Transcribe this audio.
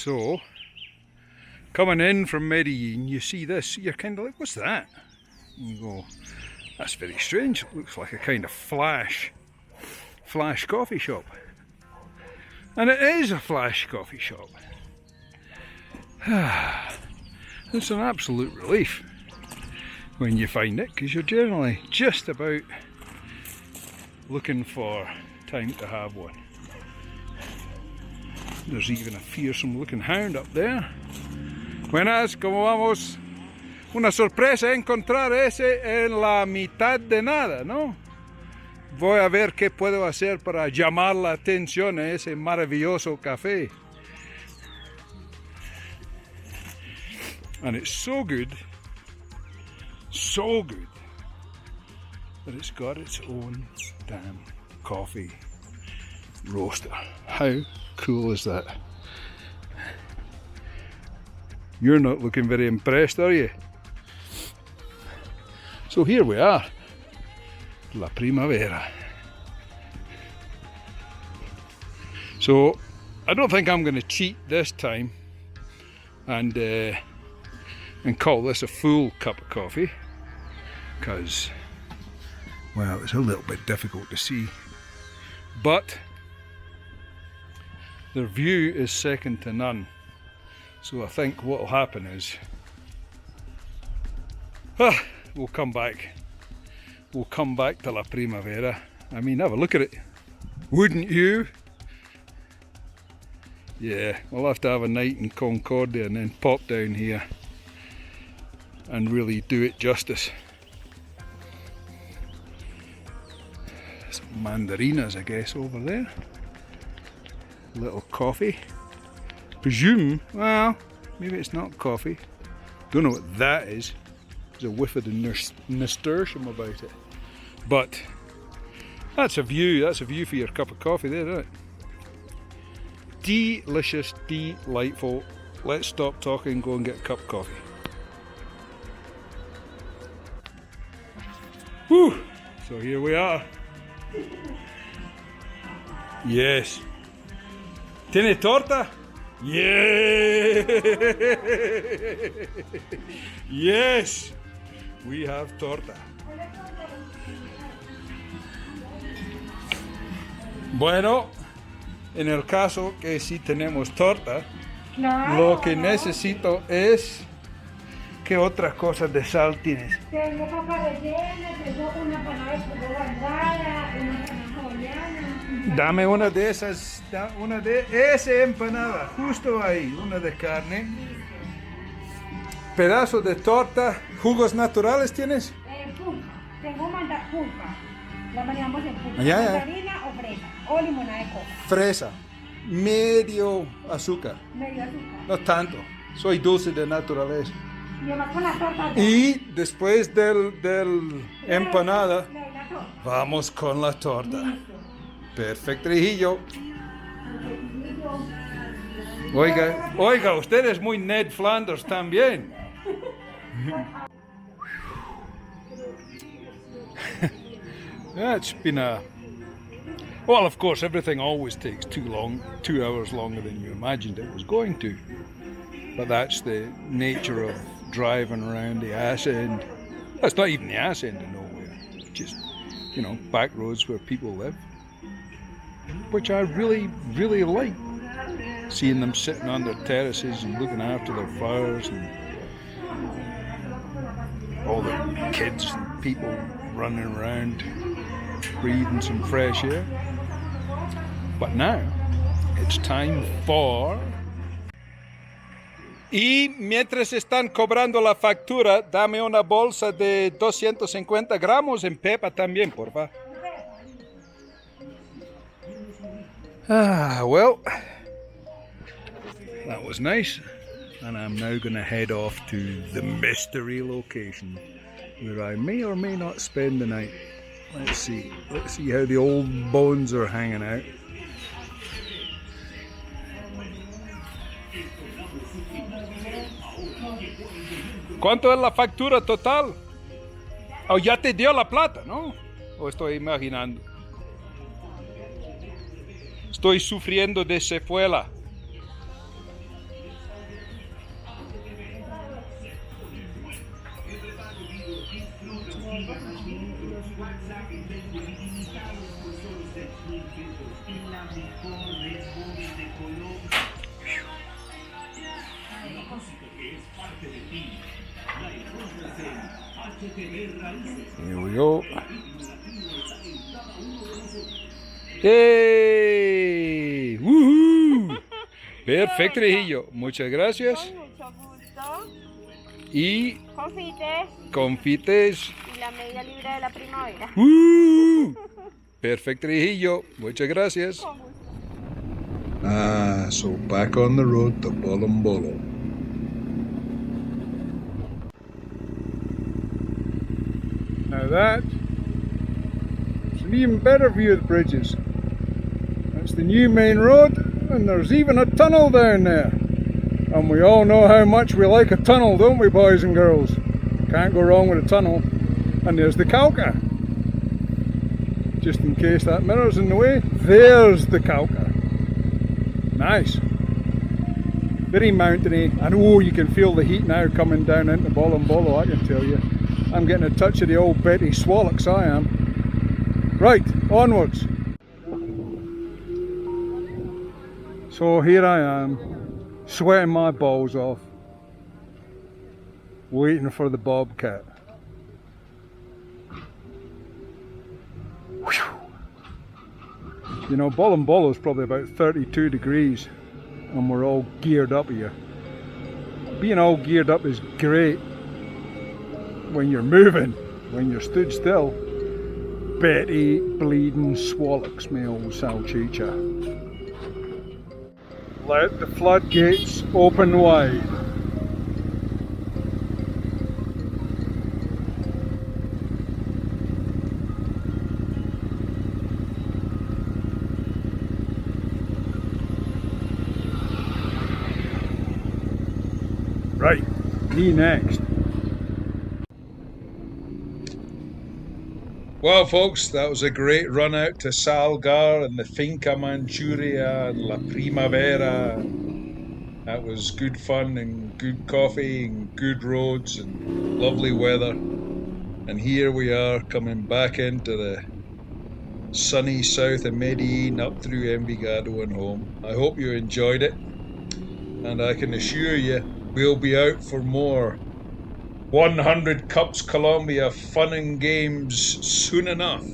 So, coming in from Medellin, you see this, you're kind of like, what's that? And you go, that's very strange. It looks like a kind of flash coffee shop. And it is a flash coffee shop. It's an absolute relief when you find it, because you're generally just about looking for time to have one. There's even a fearsome looking hound up there. Buenas, ¿cómo vamos? Una sorpresa encontrar ese en la mitad de nada, ¿no? Voy a ver qué puedo hacer para llamar la atención a ese maravilloso café. And it's so good, that it's got its own damn coffee roaster. How cool is that? You're not looking very impressed, are you? So here we are, La Primavera. So I don't think I'm going to cheat this time and call this a full cup of coffee, because, well, it's a little bit difficult to see, but their view is second to none. So I think what will happen is we'll come back to La Primavera. I mean, have a look at it, wouldn't you? Yeah, we'll have to have a night in Concordia and then pop down here and really do it justice. Some mandarinas, I guess, over there. Little coffee. Presume, well, maybe it's not coffee. Don't know what that is. There's a whiff of the nasturtium about it. But that's a view for your cup of coffee there, isn't it? Delicious, delightful. Let's stop talking and go and get a cup of coffee. Whew! So here we are. Yes. ¿Tiene torta? Yeah! Yes! We have torta. Bueno, en el caso que sí tenemos torta, lo que necesito es... ¿Qué otras cosas de sal tienes? Tengo papa rellena, tengo una empanada de pollo guardada, una empanada hawaiana. Dame una de esas, una de esa empanada, justo ahí, una de carne. Pedazo de torta, jugos naturales tienes? Pulpa, tengo pulpa, la manejamos en pulpa, Ya. mandarina o fresa, o limonada de coco. Fresa, medio azúcar, Medio azúcar. no tanto, soy dulce de naturaleza. Y además con la torta. Y después del empanada, Le doy la torta. vamos con la torta. Perfecto, hijillo. Oiga, usted es muy Ned Flanders también. It's been well, of course, everything always takes 2 hours longer than you imagined it was going to. But that's the nature of driving around the ass end. That's not even the ass end of nowhere. Just, back roads where people live. Which I really, really like. Seeing them sitting on their terraces and looking after their flowers, and all the kids and people running around, breathing some fresh air. But now, it's time for... Y mientras están cobrando la factura, dame una bolsa de 250 gramos en pepa también, por favor. Well, that was nice. And I'm now going to head off to the mystery location where I may or may not spend the night. Let's see how the old bones are hanging out. ¿Cuánto es la factura total? ¿O ya te dio la plata, no? ¿O estoy imaginando? Estoy sufriendo de secuela. Here we go. ¡Hey! ¡Woohoo! Perfecto, Rejillo. Muchas gracias. Con mucho gusto. Y Confites confites. y la media libra de la primavera. Perfecto, Rejillo. Muchas gracias. Con gusto. So back on the road to Bolombolo. Now that's an even better view of the bridges. That's the new main road, and there's even a tunnel down there. And we all know how much we like a tunnel, don't we, boys and girls? Can't go wrong with a tunnel. And there's the Cauca. Just in case that mirror's in the way, there's the Cauca. Nice. Very mountainy. And oh, you can feel the heat now coming down into Bolombolo, I can tell you. I'm getting a touch of the old Betty Swallocks, I am. Right, onwards. So here I am, sweating my balls off, waiting for the bobcat. Whew. You know, Bolombolo is probably about 32 degrees and we're all geared up here. Being all geared up is great when you're moving, when you're stood still. Betty bleeding Swallocks, me old salchicha. Let the floodgates open wide. Right, me next. Well, folks, that was a great run out to Salgar and the Finca Manchuria and La Primavera. That was good fun and good coffee and good roads and lovely weather. And here we are coming back into the sunny south of Medellin up through Envigado and home. I hope you enjoyed it. And I can assure you, we'll be out for more 100 Cups Colombia fun and games soon enough.